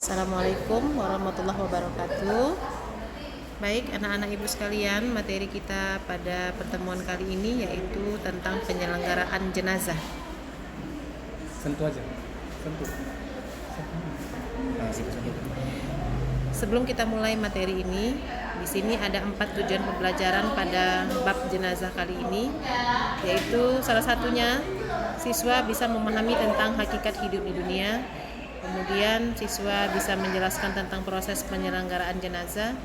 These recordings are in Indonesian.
Assalamualaikum warahmatullahi wabarakatuh. Baik, anak-anak ibu sekalian, materi kita pada pertemuan kali ini yaitu tentang penyelenggaraan jenazah. Sentuh aja, sentuh. Nah, sentuh. Sebelum kita mulai materi ini, di sini ada 4 tujuan pembelajaran pada bab jenazah kali ini, yaitu salah satunya siswa bisa memahami tentang hakikat hidup di dunia. Kemudian siswa bisa menjelaskan tentang proses penyelenggaraan jenazah.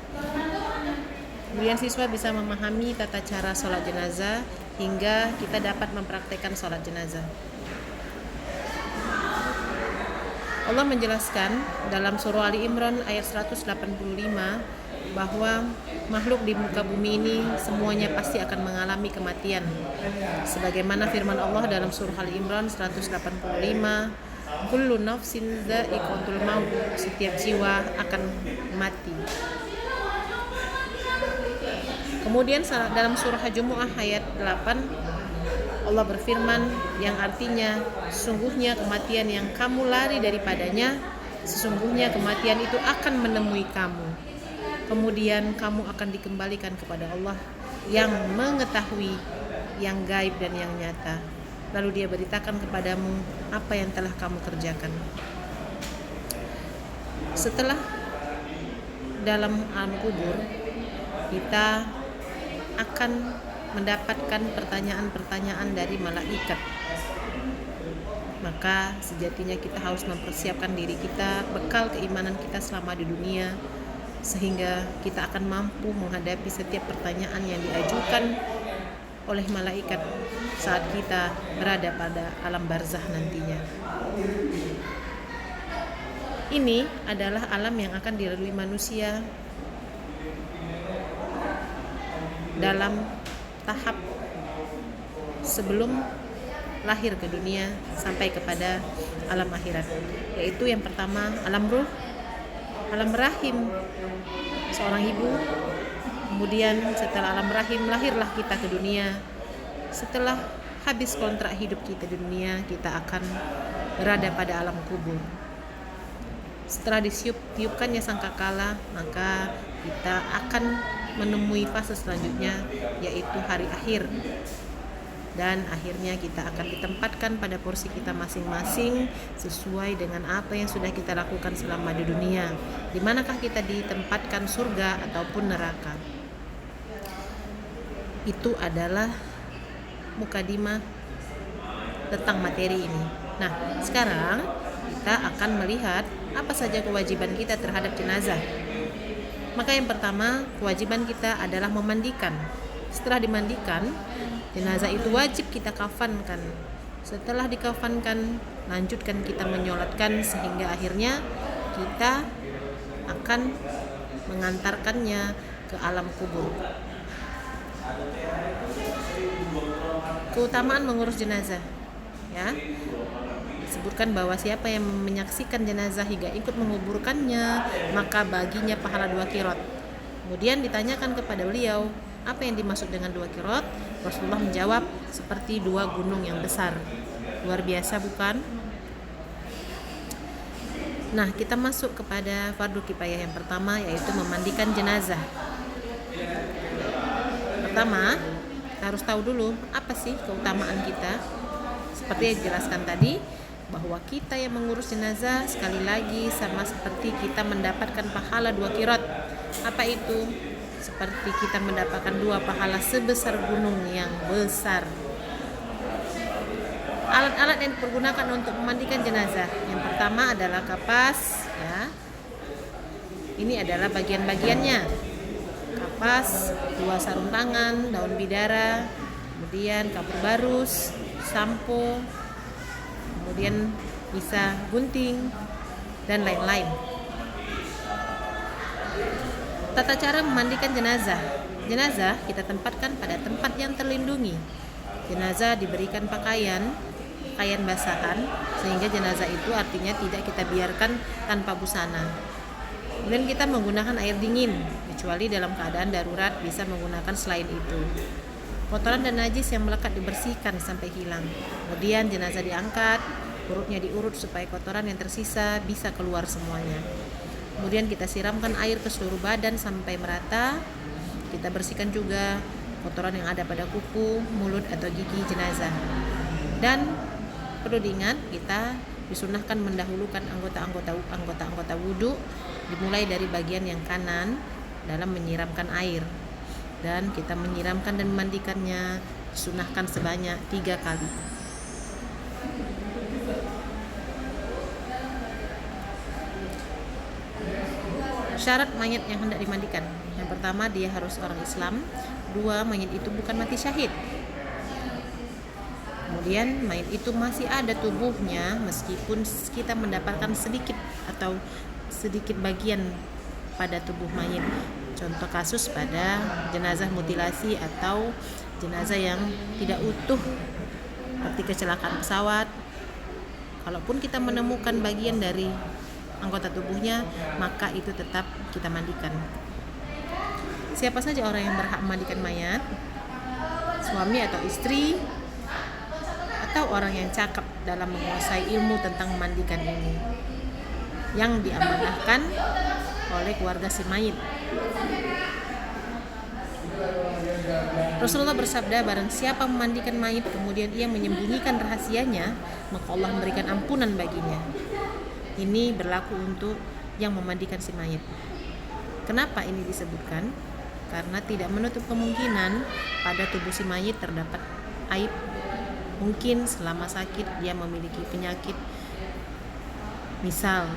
Kemudian siswa bisa memahami tata cara sholat jenazah hingga kita dapat mempraktekkan sholat jenazah. Allah menjelaskan dalam surah Ali Imran ayat 185 bahwa makhluk di muka bumi ini semuanya pasti akan mengalami kematian. Sebagaimana firman Allah dalam surah Ali Imran 185, kullu nafsin dha'iqatul maut, setiap jiwa akan mati. Kemudian dalam surah Jumu'ah ayat 8 Allah berfirman yang artinya, sesungguhnya kematian yang kamu lari daripadanya, sesungguhnya kematian itu akan menemui kamu. Kemudian kamu akan dikembalikan kepada Allah yang mengetahui yang gaib dan yang nyata. Lalu dia beritakan kepadamu apa yang telah kamu kerjakan. Setelah dalam alam kubur, kita akan mendapatkan pertanyaan-pertanyaan dari malaikat. Maka sejatinya kita harus mempersiapkan diri kita, bekal keimanan kita selama di dunia, sehingga kita akan mampu menghadapi setiap pertanyaan yang diajukan oleh malaikat saat kita berada pada alam barzah nantinya. Ini adalah alam yang akan dilalui manusia dalam tahap sebelum lahir ke dunia sampai kepada alam akhirat, yaitu yang pertama alam ruh, alam rahim seorang ibu. Kemudian setelah alam rahim lahirlah kita ke dunia. Setelah habis kontrak hidup kita di dunia, kita akan berada pada alam kubur. Setelah ditiupkannya sangkakala, maka kita akan menemui fase selanjutnya, yaitu hari akhir. Dan akhirnya kita akan ditempatkan pada porsi kita masing-masing sesuai dengan apa yang sudah kita lakukan selama di dunia. Di manakah kita ditempatkan, surga ataupun neraka? Itu adalah mukadimah tentang materi ini. Nah, sekarang kita akan melihat apa saja kewajiban kita terhadap jenazah. Maka yang pertama, kewajiban kita adalah memandikan. Setelah dimandikan, jenazah itu wajib kita kafankan. Setelah dikafankan, lanjutkan kita menyolatkan sehingga akhirnya kita akan mengantarkannya ke alam kubur. Keutamaan mengurus jenazah, ya, disebutkan bahwa siapa yang menyaksikan jenazah hingga ikut menguburkannya, maka baginya pahala 2 qirot. Kemudian ditanyakan kepada beliau, apa yang dimaksud dengan 2 qirot? Rasulullah menjawab, seperti 2 gunung yang besar. Luar biasa, bukan? Nah, kita masuk kepada fardu kifayah yang pertama, yaitu memandikan jenazah. Pertama, kita harus tahu dulu apa sih keutamaan kita. Seperti yang dijelaskan tadi, bahwa kita yang mengurus jenazah sekali lagi sama seperti kita mendapatkan pahala 2 qirot. Apa itu? Seperti kita mendapatkan 2 pahala sebesar gunung yang besar. Alat-alat yang dipergunakan untuk memandikan jenazah, yang pertama adalah kapas, ya. Ini adalah bagian-bagiannya. Kapas, 2 sarung tangan, daun bidara, kemudian kapur barus, sampo, kemudian bisa gunting, dan lain-lain. Tata cara memandikan jenazah. Jenazah kita tempatkan pada tempat yang terlindungi. Jenazah diberikan pakaian basahan, sehingga jenazah itu artinya tidak kita biarkan tanpa busana. Kemudian kita menggunakan air dingin, kecuali dalam keadaan darurat bisa menggunakan selain itu. Kotoran dan najis yang melekat dibersihkan sampai hilang. Kemudian jenazah diangkat, perutnya diurut supaya kotoran yang tersisa bisa keluar semuanya. Kemudian kita siramkan air ke seluruh badan sampai merata. Kita bersihkan juga kotoran yang ada pada kuku, mulut atau gigi jenazah. Dan perlu diingat, kita disunahkan mendahulukan anggota-anggota wudhu, dimulai dari bagian yang kanan dalam menyiramkan air. Dan kita menyiramkan dan memandikannya disunahkan sebanyak 3 kali. Syarat mayat yang hendak dimandikan. Yang pertama, dia harus orang Islam. 2, mayat itu bukan mati syahid. Kemudian mayat itu masih ada tubuhnya meskipun kita mendapatkan sedikit bagian pada tubuh mayat. Contoh kasus pada jenazah mutilasi atau jenazah yang tidak utuh seperti kecelakaan pesawat. Kalaupun kita menemukan bagian dari anggota tubuhnya, maka itu tetap kita mandikan. Siapa saja orang yang berhak memandikan mayat? Suami atau istri, atau orang yang cakap dalam menguasai ilmu tentang memandikan ini, yang diamanahkan oleh keluarga si mayit. Rasulullah bersabda, barang siapa memandikan mayit kemudian ia menyembunyikan rahasianya, maka Allah memberikan ampunan baginya. Ini berlaku untuk yang memandikan si mayit. Kenapa ini disebutkan? Karena tidak menutup kemungkinan pada tubuh si mayit terdapat aib. Mungkin selama sakit dia memiliki penyakit, misal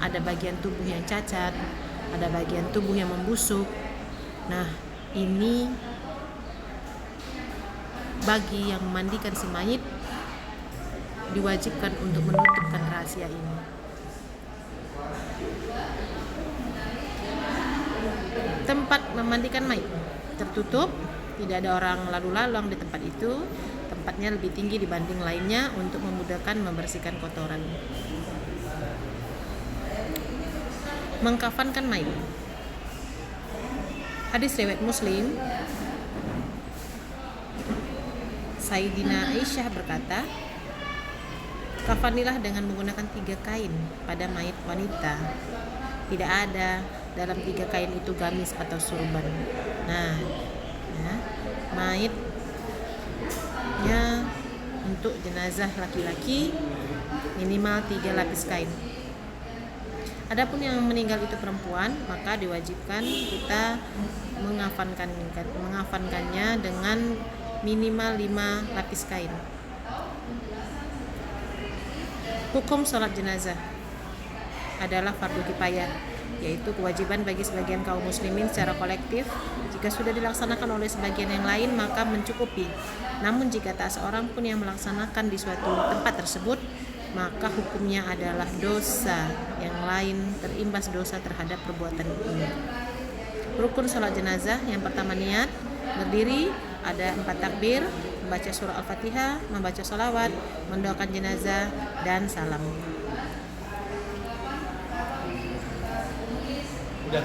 ada bagian tubuh yang cacat, ada bagian tubuh yang membusuk. Nah, ini bagi yang memandikan si mayit diwajibkan untuk menutupkan rahasia ini. Tempat memandikan mayit tertutup, tidak ada orang lalu lalang di tempat itu. Tempatnya lebih tinggi dibanding lainnya untuk memudahkan membersihkan kotoran. Mengkafankan mayit. Hadis riwayat Muslim, Sayyidina Aisyah berkata, kafanilah dengan menggunakan 3 kain pada mayit wanita. Tidak ada dalam 3 kain itu gamis atau surban. Nah, mayitnya untuk jenazah laki-laki minimal 3 lapis kain. Adapun yang meninggal itu perempuan, maka diwajibkan kita mengafankannya dengan minimal 5 lapis kain. Hukum sholat jenazah adalah fardu kifayah, yaitu kewajiban bagi sebagian kaum muslimin secara kolektif. Jika sudah dilaksanakan oleh sebagian yang lain, maka mencukupi. Namun jika tak seorang pun yang melaksanakan di suatu tempat tersebut, maka hukumnya adalah dosa yang lain terimbas dosa terhadap perbuatan ini. Rukun sholat jenazah, yang pertama niat, berdiri, ada 4 takbir, membaca surah Al-Fatihah, membaca sholawat, mendoakan jenazah, dan salam. Udah.